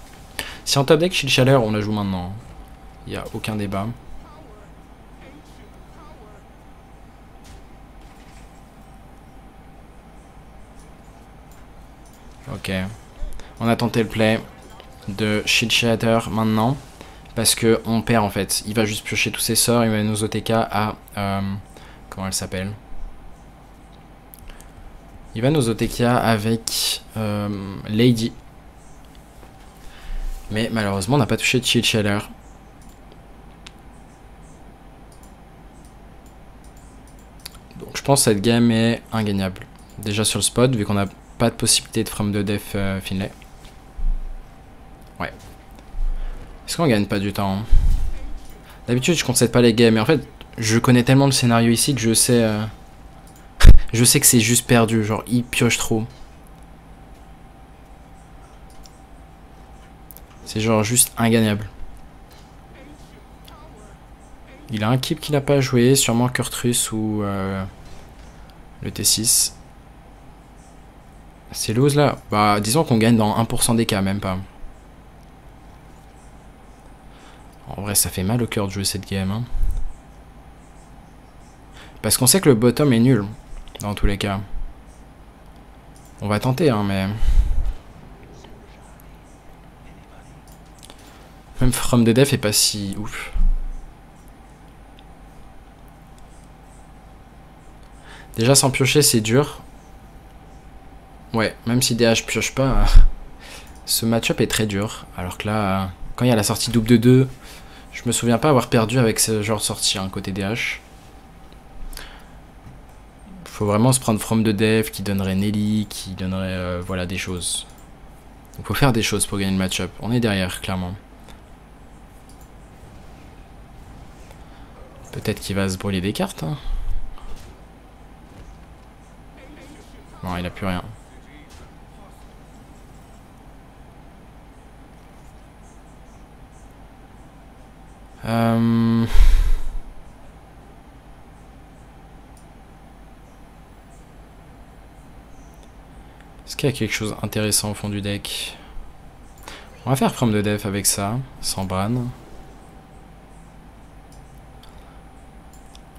Si en top deck Shield Shatter, on la joue maintenant. Il n'y a aucun débat. Ok. On a tenté le play de Shield Shatter maintenant. Parce que on perd en fait. Il va juste piocher tous ses sorts. Il va nous OTK à comment elle s'appelle. Il va nos Otekia avec Lady. Mais malheureusement, on n'a pas touché de Chill Shader. Donc je pense que cette game est ingagnable. Déjà sur le spot, vu qu'on n'a pas de possibilité de from de def Finlay. Ouais. Est-ce qu'on gagne pas du temps, hein? D'habitude, je concède pas les games, mais en fait, je connais tellement le scénario ici que je sais... je sais que c'est juste perdu, genre, il pioche trop. C'est genre juste ingagnable. Il a un keep qu'il n'a pas joué, sûrement Kurtrus ou le T6. C'est lose là. Bah, disons qu'on gagne dans 1% des cas, même pas. En vrai, ça fait mal au cœur de jouer cette game. Hein. Parce qu'on sait que le bottom est nul, dans tous les cas. On va tenter, hein, mais... Même From the Def est pas si ouf. Déjà, sans piocher, c'est dur. Ouais, même si DH pioche pas, ce match-up est très dur. Alors que là, quand il y a la sortie double de 2, je me souviens pas avoir perdu avec ce genre de sortie, hein, côté DH. Faut vraiment se prendre From the Def, qui donnerait Nelly, qui donnerait voilà, des choses. Donc faut faire des choses pour gagner le match-up. On est derrière, clairement. Peut-être qu'il va se brûler des cartes. Hein. Non, il a plus rien. Est-ce qu'il y a quelque chose d'intéressant au fond du deck? On va faire From the Def avec ça, sans Bran.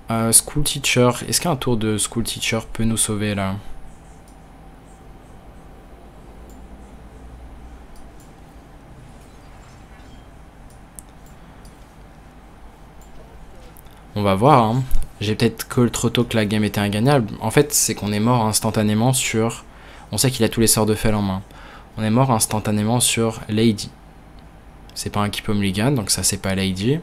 School Teacher. Est-ce qu'un tour de School Teacher peut nous sauver là? On va voir. Hein. J'ai peut-être call trop tôt que la game était ingagnable. En fait, c'est qu'on est mort instantanément sur... On sait qu'il a tous les sorts de Fel en main. On est mort instantanément sur Lady. C'est pas un Keep Mulligan, donc ça c'est pas Lady.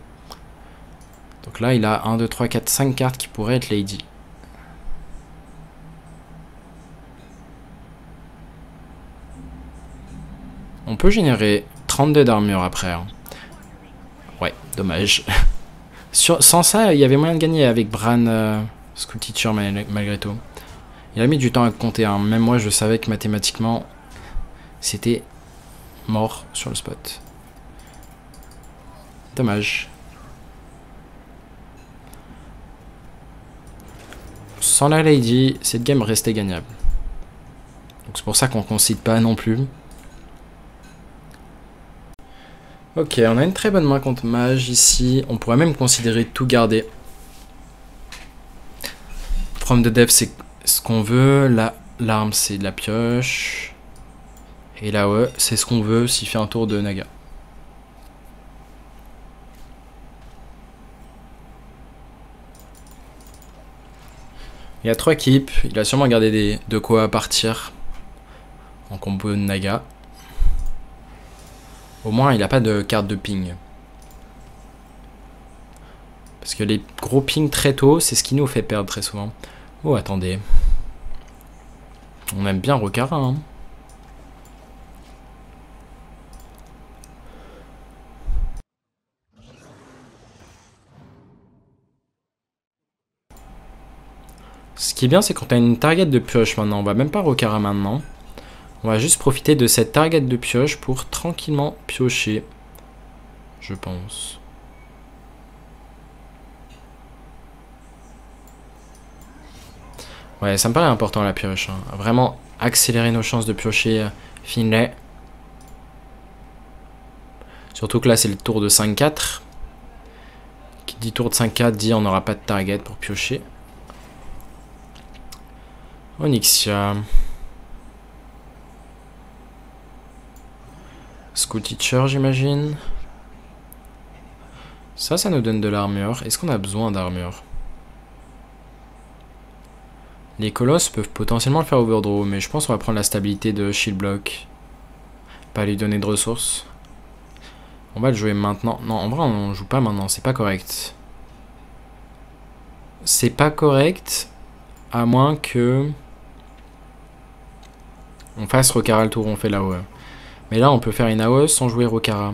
Donc là, il a 1, 2, 3, 4, 5 cartes qui pourraient être Lady. On peut générer 32 d'armure après. Hein. Ouais, dommage. Sans ça, il y avait moyen de gagner avec Bran School Teacher malgré tout. Il a mis du temps à compter. Hein. Même moi, je savais que mathématiquement, c'était mort sur le spot. Dommage. Sans la Lady, cette game restait gagnable. Donc c'est pour ça qu'on ne concède pas non plus. Ok, on a une très bonne main contre Mage ici. On pourrait même considérer tout garder. From the Def, c'est ce qu'on veut. L'arme, c'est de la pioche. Et là, ouais, c'est ce qu'on veut s'il fait un tour de Naga. Il y a 3 équipes. Il a sûrement gardé de quoi partir en combo de Naga. Au moins, il n'a pas de carte de ping. Parce que les gros pings très tôt, c'est ce qui nous fait perdre très souvent. Oh, attendez. On aime bien Rokara, hein. Ce qui est bien, c'est qu'on a une target de pioche maintenant. On va même pas Rokara maintenant. On va juste profiter de cette target de pioche pour tranquillement piocher. Je pense. Ouais, ça me paraît important la pioche. Hein. Vraiment accélérer nos chances de piocher Finlay. Surtout que là, c'est le tour de 5-4. Qui dit tour de 5-4 dit on n'aura pas de target pour piocher. Onyxia. School Teacher, j'imagine. Ça nous donne de l'armure. Est-ce qu'on a besoin d'armure? Les colosses peuvent potentiellement le faire overdraw, mais je pense qu'on va prendre la stabilité de shield block. Pas lui donner de ressources. On va le jouer maintenant. Non, en vrai, on joue pas maintenant, c'est pas correct. C'est pas correct, à moins que on fasse Rokara le tour où on fait l'AOE. Mais là, on peut faire une AOE sans jouer Rokara.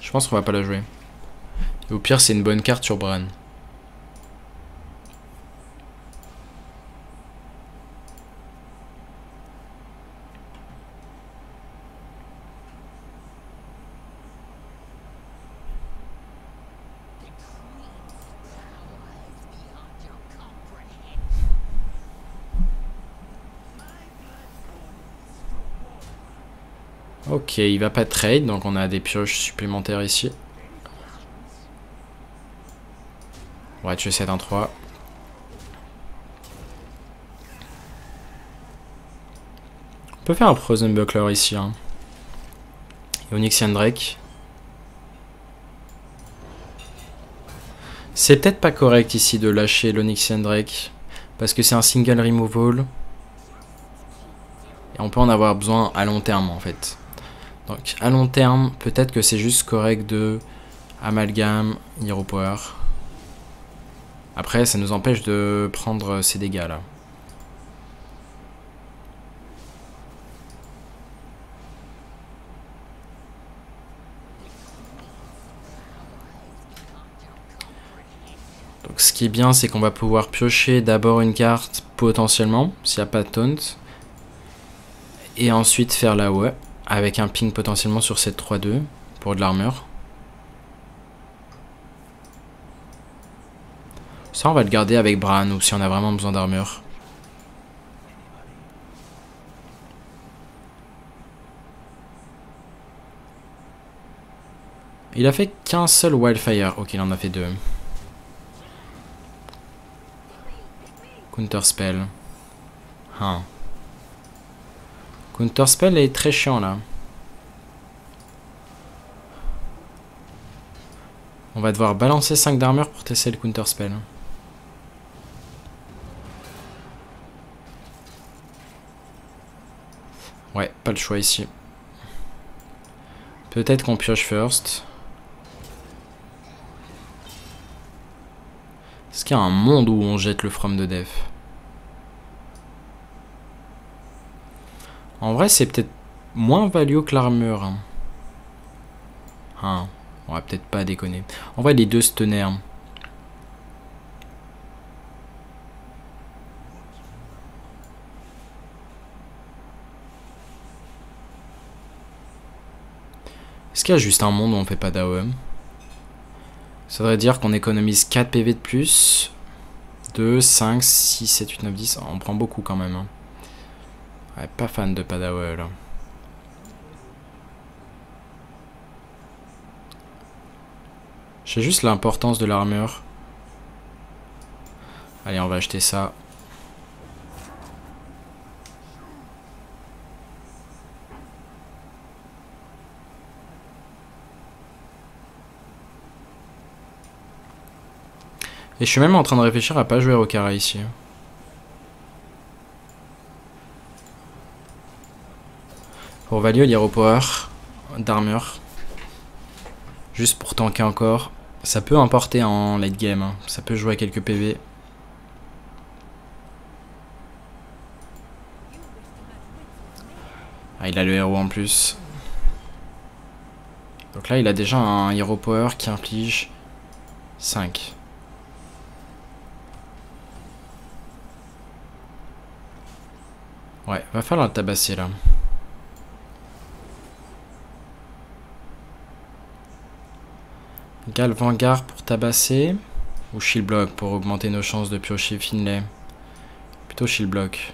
Je pense qu'on va pas la jouer. Et au pire, c'est une bonne carte sur Bran. Ok, il va pas trade, donc on a des pioches supplémentaires ici. On va tuer 7 en 3. On peut faire un Frozen Buckler ici. Hein. Et Onyxian Drake. C'est peut-être pas correct ici de lâcher l'Onyxian Drake. Parce que c'est un single removal. Et on peut en avoir besoin à long terme en fait. Donc à long terme, peut-être que c'est juste correct de amalgame, hero power. Après, ça nous empêche de prendre ces dégâts là. Donc ce qui est bien, c'est qu'on va pouvoir piocher d'abord une carte potentiellement, s'il n'y a pas de taunt. Et ensuite faire la ouais, avec un ping potentiellement sur cette 3-2 pour de l'armure. Ça, on va le garder avec Bran ou si on a vraiment besoin d'armure. Il a fait qu'un seul Wildfire. Ok, il en a fait 2. Counterspell. Hein. Counterspell est très chiant là. On va devoir balancer 5 d'armure pour tester le Counterspell. Ouais, pas le choix ici. Peut-être qu'on pioche first. Est-ce qu'il y a un monde où on jette le From de Def? En vrai, c'est peut-être moins value que l'armure. Hein. Hein, on va peut-être pas déconner. En vrai, les deux se tenaient. Hein. Est-ce qu'il y a juste un monde où on fait pas d'AOE? Ça voudrait dire qu'on économise 4 PV de plus. 2, 5, 6, 7, 8, 9, 10. On prend beaucoup quand même. Hein. Ouais, pas fan de pas d'AOE là. J'ai juste l'importance de l'armure. Allez, on va acheter ça. Et je suis même en train de réfléchir à pas jouer Rokara ici. Pour value, il y a Hero Power d'armure. Juste pour tanker encore. Ça peut importer en late game. Hein. Ça peut jouer à quelques PV. Ah, il a le héros en plus. Donc là, il a déjà un Hero Power qui inflige 5. Ouais, va falloir le tabasser là. Gal Vanguard pour tabasser. Ou Shield Block pour augmenter nos chances de piocher Finlay. Plutôt Shield Block.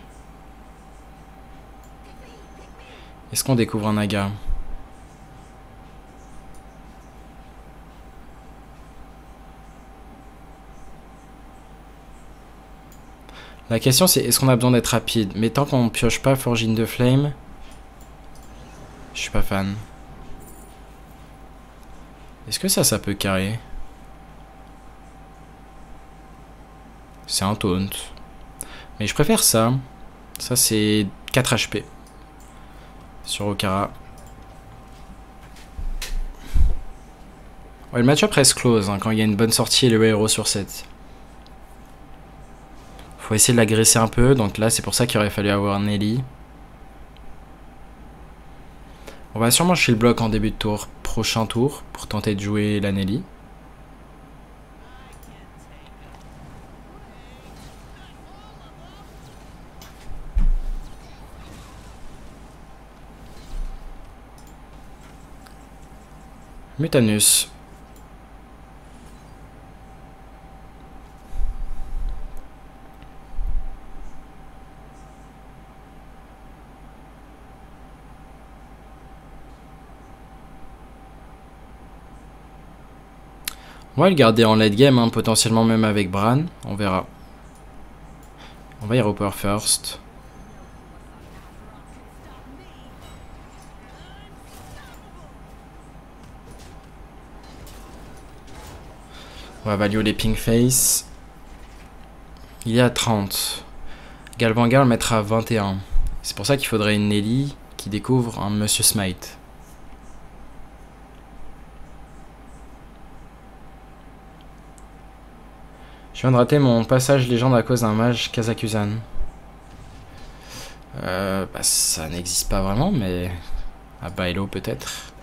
Est-ce qu'on découvre un Naga? La question c'est est-ce qu'on a besoin d'être rapide? Mais tant qu'on pioche pas Forging de Flame, je suis pas fan. Est-ce que ça peut carrer? C'est un taunt. Mais je préfère ça. Ça, c'est 4 HP. Sur Okara. Ouais, le match-up reste close hein, quand il y a une bonne sortie et le héros sur 7. Faut essayer de l'agresser un peu. Donc là, c'est pour ça qu'il aurait fallu avoir Nelly. On va sûrement chez le bloc en début de tour. Prochain tour. Pour tenter de jouer la Nelly. Mutanus. On va le garder en late game, hein, potentiellement même avec Bran. On verra. On va Hero Power first. On va value les ping face. Il est à 30. Galvangar le mettra à 21. C'est pour ça qu'il faudrait une Nelly qui découvre un Monsieur Smite. Je viens de rater mon passage légende à cause d'un mage Kazakusan. Bah, ça n'existe pas vraiment, mais à Bailo peut-être.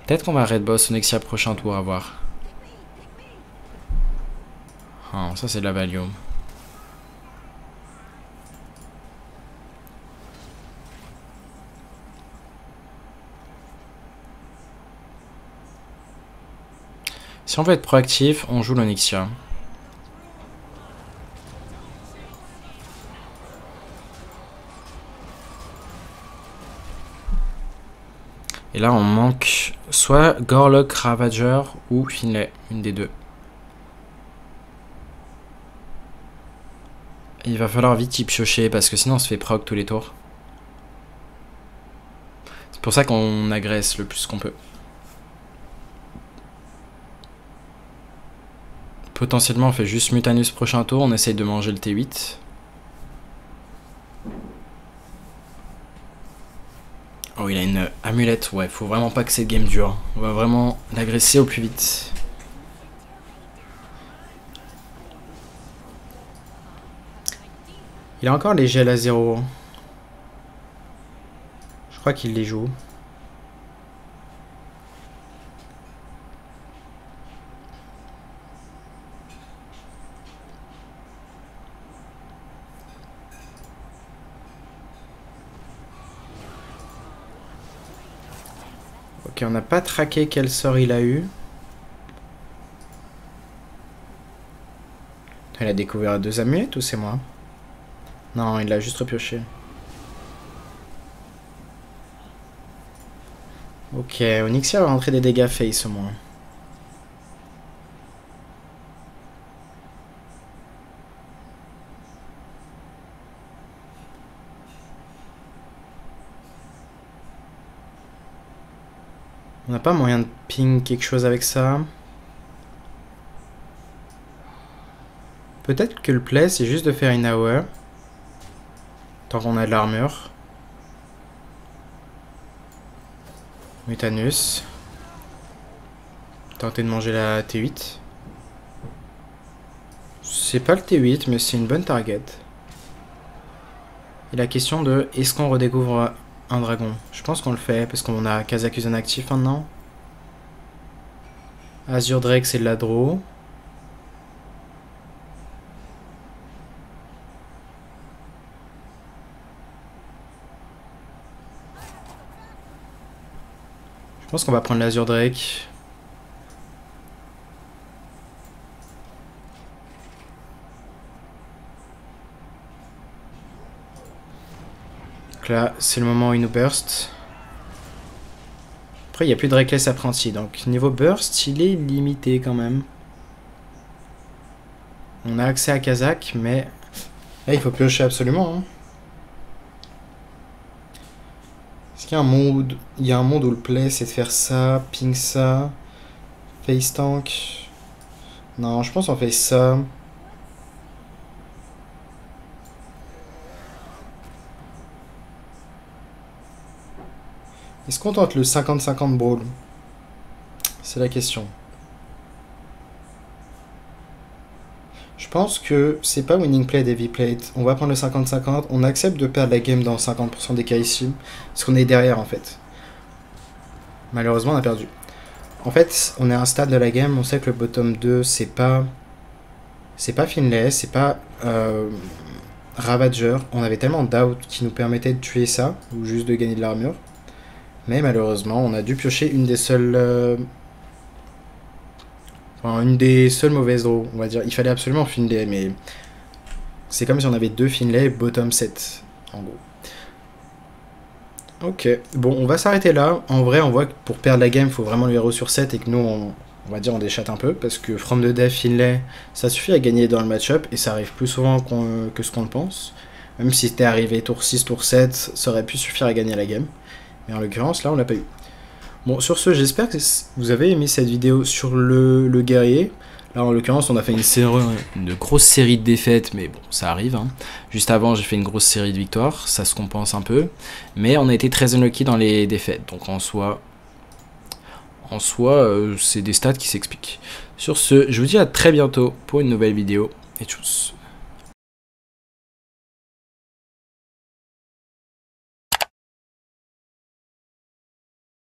Peut-être qu'on va Red Boss Onyxia prochain tour à voir. Ah, ça c'est de la value. Si on veut être proactif, on joue l'Onyxia. Et là on manque soit Gorlock Ravager ou Finlay, une des deux. Et il va falloir vite y piocher parce que sinon on se fait proc tous les tours. C'est pour ça qu'on agresse le plus qu'on peut. Potentiellement on fait juste Mutanus prochain tour, on essaye de manger le T8. Oh, il a une amulette, ouais, faut vraiment pas que cette game dure. On va vraiment l'agresser au plus vite. Il a encore les gels à 0. Je crois qu'il les joue. Ok, on n'a pas traqué quel sort il a eu. Il a découvert 2 amulettes ou c'est moi? Non, il l'a juste repioché. Ok, Onyxia va rentrer des dégâts face au moins. On n'a pas moyen de ping quelque chose avec ça. Peut-être que le play c'est juste de faire une AOE. Tant qu'on a de l'armure. Mutanus. Tenter de manger la T8. C'est pas le T8 mais c'est une bonne target. Et la question de est-ce qu'on redécouvre un dragon? Je pense qu'on le fait parce qu'on a Kazakusan actif maintenant. Azure Drake c'est de la draw. Je pense qu'on va prendre l'Azure Drake. Donc là, c'est le moment où il nous burst. Après, il n'y a plus de Drakeless apprenti. Donc, niveau burst, il est limité quand même. On a accès à Kazak, mais là, il faut piocher absolument. Hein. Est-ce qu'il y a un monde, où le play, c'est de faire ça, ping ça, face tank? Non, je pense qu'on fait ça. Est-ce qu'on tente le 50-50 brawl? C'est la question. Je pense que c'est pas winning plate, heavy plate. On va prendre le 50-50. On accepte de perdre la game dans 50% des cas ici. Parce qu'on est derrière en fait. Malheureusement, on a perdu. En fait, on est à un stade de la game. On sait que le bottom 2, c'est pas Finlay, c'est pas Ravager. On avait tellement d'out qui nous permettait de tuer ça. Ou juste de gagner de l'armure. Mais malheureusement, on a dû piocher une des seules. Enfin, une des seules mauvaises draws, on va dire. Il fallait absolument Finlay, mais c'est comme si on avait 2 Finlay bottom 7, en gros. Ok, bon, on va s'arrêter là. En vrai, on voit que pour perdre la game, il faut vraiment le héros sur 7 et que nous, on va dire, on déchatte un peu. Parce que From the Death, Finlay, ça suffit à gagner dans le match-up et ça arrive plus souvent que ce qu'on le pense. Même si c'était arrivé tour 6, tour 7, ça aurait pu suffire à gagner la game. Mais en l'occurrence, là, on l'a pas eu. Bon, sur ce, j'espère que vous avez aimé cette vidéo sur le guerrier. Là, en l'occurrence, on a fait une grosse série de défaites, mais bon, ça arrive. Hein. Juste avant, j'ai fait une grosse série de victoires, ça se compense un peu. Mais on a été très unlucky dans les défaites, donc en soi, c'est des stats qui s'expliquent. Sur ce, je vous dis à très bientôt pour une nouvelle vidéo, et tchuss.